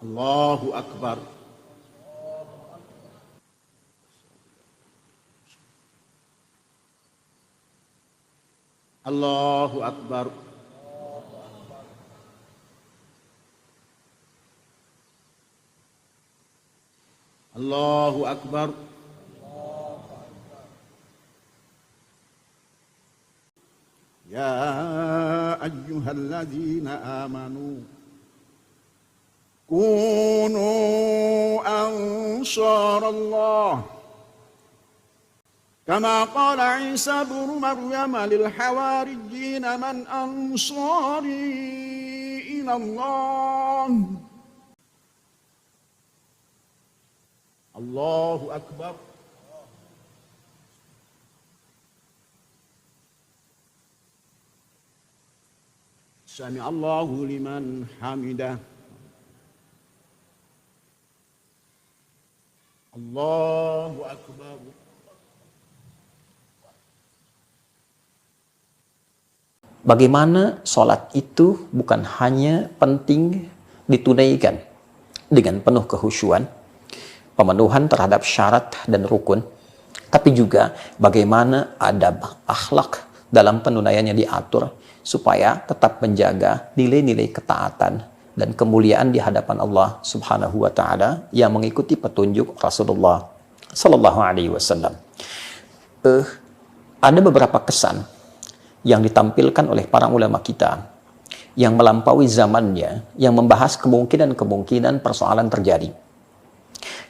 Allahu Akbar. Allahu Akbar. Allahu Akbar. Ya ayyuhalladzina amanu kunu ansarallah kama qala Isa ibnu Maryam lil hawariyyin man ansari ila Allah. Allahu Akbar. Sami Allahu liman hamidah. Allahu Akbar. Bagaimana sholat itu bukan hanya penting ditunaikan dengan penuh kekhusyuan, pemenuhan terhadap syarat dan rukun, tapi juga bagaimana adab akhlak dalam penunaiannya diatur supaya tetap menjaga nilai-nilai ketaatan dan kemuliaan di hadapan Allah Subhanahu wa taala yang mengikuti petunjuk Rasulullah sallallahu alaihi wasallam. Ada beberapa kesan yang ditampilkan oleh para ulama kita yang melampaui zamannya, yang membahas kemungkinan-kemungkinan persoalan terjadi.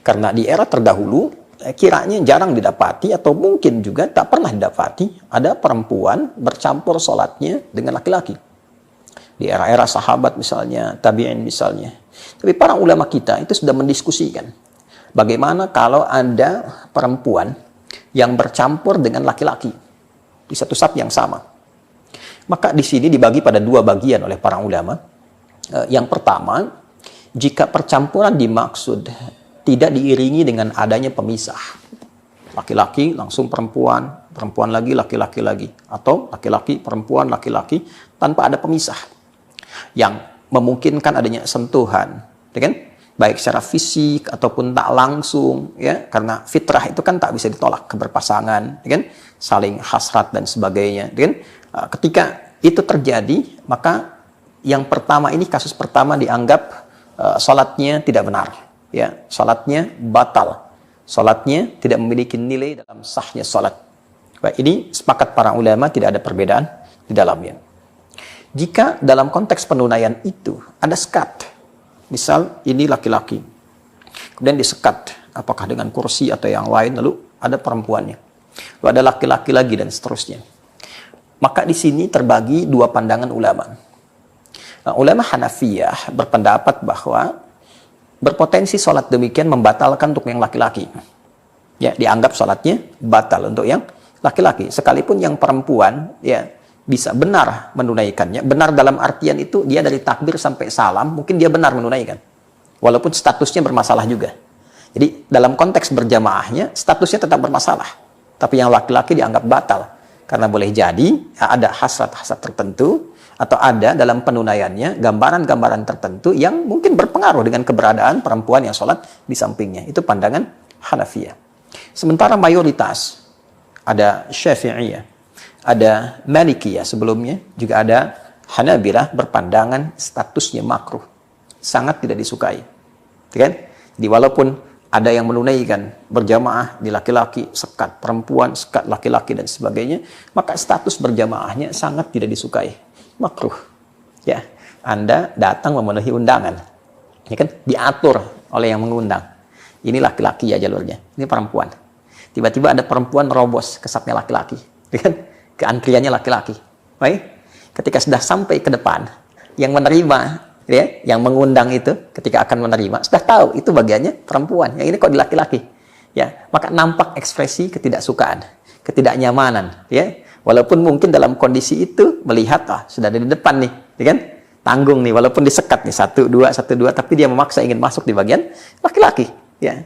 Karena di era terdahulu kiranya jarang didapati atau mungkin juga tak pernah didapati ada perempuan bercampur sholatnya dengan laki-laki. Di era-era sahabat misalnya, tabi'in misalnya. Tapi para ulama kita itu sudah mendiskusikan bagaimana kalau ada perempuan yang bercampur dengan laki-laki di satu saf yang sama. Maka di sini dibagi pada dua bagian oleh para ulama. Yang pertama, jika percampuran dimaksud tidak diiringi dengan adanya pemisah. Laki-laki langsung perempuan, perempuan lagi, laki-laki lagi. Atau laki-laki, perempuan, laki-laki tanpa ada pemisah. Yang memungkinkan adanya sentuhan. Ya kan? Baik secara fisik ataupun tak langsung. Ya? Karena fitrah itu kan tak bisa ditolak, keberpasangan. Ya kan? Saling hasrat dan sebagainya. Ya kan? Ketika itu terjadi, maka yang pertama ini, kasus pertama dianggap sholatnya tidak benar. Ya, salatnya batal. Salatnya tidak memiliki nilai dalam sahnya salat. Baik, ini sepakat para ulama, tidak ada perbedaan di dalamnya. Jika dalam konteks penunaian itu ada sekat, misal ini laki-laki, kemudian disekat, apakah dengan kursi atau yang lain, lalu ada perempuannya, lalu ada laki-laki lagi dan seterusnya. Maka di sini terbagi dua pandangan ulama. Nah, ulama Hanafiyah berpendapat bahwa berpotensi sholat demikian membatalkan untuk yang laki-laki. Ya, dianggap sholatnya batal untuk yang laki-laki. Sekalipun yang perempuan ya bisa benar menunaikannya. Benar dalam artian itu dia dari takbir sampai salam, mungkin dia benar menunaikan. Walaupun statusnya bermasalah juga. Jadi dalam konteks berjamaahnya, statusnya tetap bermasalah. Tapi yang laki-laki dianggap batal. Karena boleh jadi ada hasrat-hasrat tertentu, atau ada dalam penunaiannya gambaran-gambaran tertentu yang mungkin berpengaruh dengan keberadaan perempuan yang sholat di sampingnya. Itu pandangan Hanafiyah. Sementara mayoritas, ada Syafi'iyah, ada Malikiyah sebelumnya, juga ada Hanabilah berpandangan statusnya makruh. Sangat tidak disukai. Kan? Jadi walaupun ada yang menunaikan berjamaah di laki-laki, sekat perempuan, sekat laki-laki dan sebagainya, maka status berjamaahnya sangat tidak disukai. Makruh. Ya, Anda datang memenuhi undangan. Ya kan? Diatur oleh yang mengundang. Ini laki-laki ya jalurnya, ini perempuan. Tiba-tiba ada perempuan merobos ke safnya laki-laki. Ya kan? Ke antriannya laki-laki. Baik. Ketika sudah sampai ke depan, yang menerima, ya, yang mengundang itu ketika akan menerima, sudah tahu itu bagiannya perempuan. Yang ini kok di laki-laki. Ya, maka nampak ekspresi ketidaksukaan, ketidaknyamanan, ya. Walaupun mungkin dalam kondisi itu melihat, sudah ada di depan nih, ya kan? Tanggung nih, walaupun disekat nih, 1, 2, tapi dia memaksa ingin masuk di bagian laki-laki. Ya,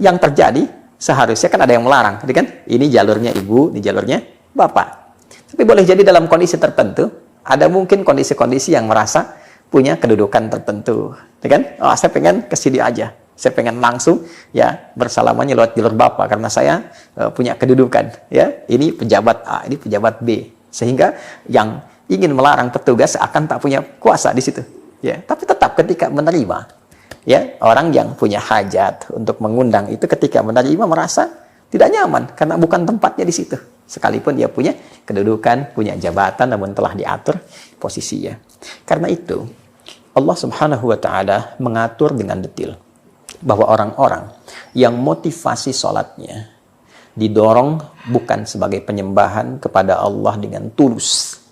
yang terjadi seharusnya kan ada yang melarang, ya kan? Ini jalurnya ibu, ini jalurnya bapak. Tapi boleh jadi dalam kondisi tertentu, ada mungkin kondisi-kondisi yang merasa punya kedudukan tertentu, ya kan? Oh, saya pengen ke sini aja. Saya pengen langsung ya bersalamannya lewat jalur Bapak karena saya punya kedudukan, ya. Ini pejabat A, ini pejabat B. Sehingga yang ingin melarang petugas akan tak punya kuasa di situ, ya. Tapi tetap ketika menerima, ya, orang yang punya hajat untuk mengundang itu ketika menerima merasa tidak nyaman karena bukan tempatnya di situ. Sekalipun dia punya kedudukan, punya jabatan, namun telah diatur posisinya. Karena itu, Allah Subhanahu wa Ta'ala mengatur dengan detail bahwa orang-orang yang motivasi sholatnya didorong bukan sebagai penyembahan kepada Allah dengan tulus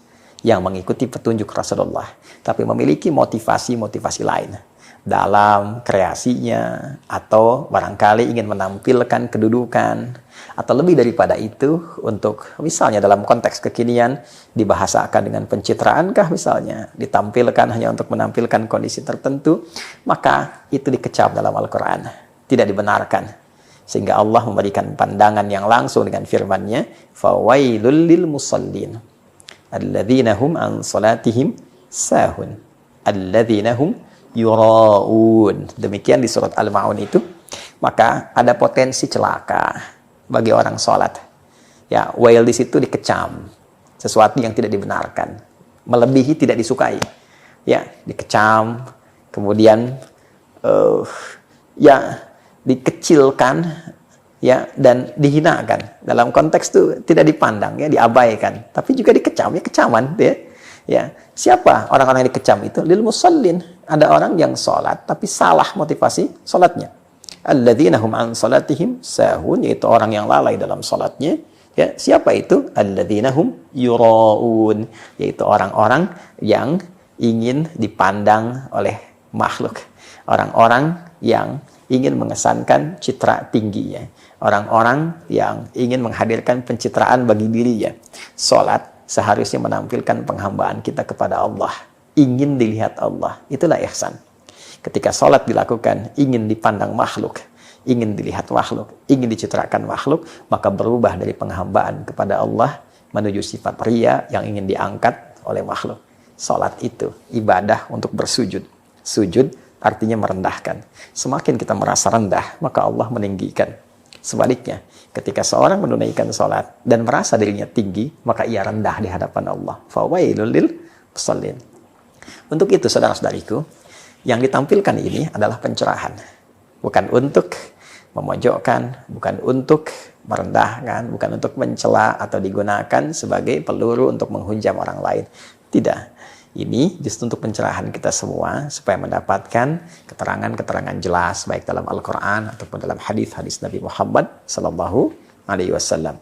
yang mengikuti petunjuk Rasulullah, tapi memiliki motivasi-motivasi lain dalam kreasinya, atau barangkali ingin menampilkan kedudukan, atau lebih daripada itu untuk misalnya dalam konteks kekinian dibahasakan dengan pencitraankah misalnya, ditampilkan hanya untuk menampilkan kondisi tertentu, maka itu dikecam dalam Al-Quran, tidak dibenarkan. Sehingga Allah memberikan pandangan yang langsung dengan firman-Nya, fawailul lil musallin alladzina hum an salatihim sahun alladzina hum yura'un. Demikian di surat Al-Ma'un itu. Maka ada potensi celaka bagi orang sholat. Ya, wail di situ dikecam, sesuatu yang tidak dibenarkan, melebihi tidak disukai. Ya, dikecam, kemudian ya dikecilkan, ya, dan dihinakan. Dalam konteks itu tidak dipandang, ya, diabaikan, tapi juga dikecam, ya, kecaman, ya. Ya, siapa orang-orang yang dikecam itu? Lil musallin. Ada orang yang sholat tapi salah motivasi sholatnya. Alladzina hum an salatihim sahun, yaitu orang yang lalai dalam sholatnya. Ya, siapa itu? Alladzina hum yura'un, yaitu orang-orang yang ingin dipandang oleh makhluk. Orang-orang yang ingin mengesankan citra tingginya. Orang-orang yang ingin menghadirkan pencitraan bagi dirinya. Sholat seharusnya menampilkan penghambaan kita kepada Allah. Ingin dilihat Allah. Itulah ihsan. Ketika sholat dilakukan, ingin dipandang makhluk, ingin dilihat makhluk, ingin dicitrakan makhluk, maka berubah dari penghambaan kepada Allah menuju sifat riya yang ingin diangkat oleh makhluk. Sholat itu ibadah untuk bersujud. Sujud artinya merendahkan. Semakin kita merasa rendah, maka Allah meninggikan. Sebaliknya, ketika seorang menunaikan sholat dan merasa dirinya tinggi, maka ia rendah di hadapan Allah. Fawailul lil musallin. Untuk itu, saudara-saudariku, yang ditampilkan ini adalah pencerahan. Bukan untuk memojokkan, bukan untuk merendahkan, bukan untuk mencela atau digunakan sebagai peluru untuk menghujam orang lain. Tidak. Ini justru untuk pencerahan kita semua supaya mendapatkan keterangan-keterangan jelas baik dalam Al-Quran ataupun dalam hadis-hadis Nabi Muhammad SAW.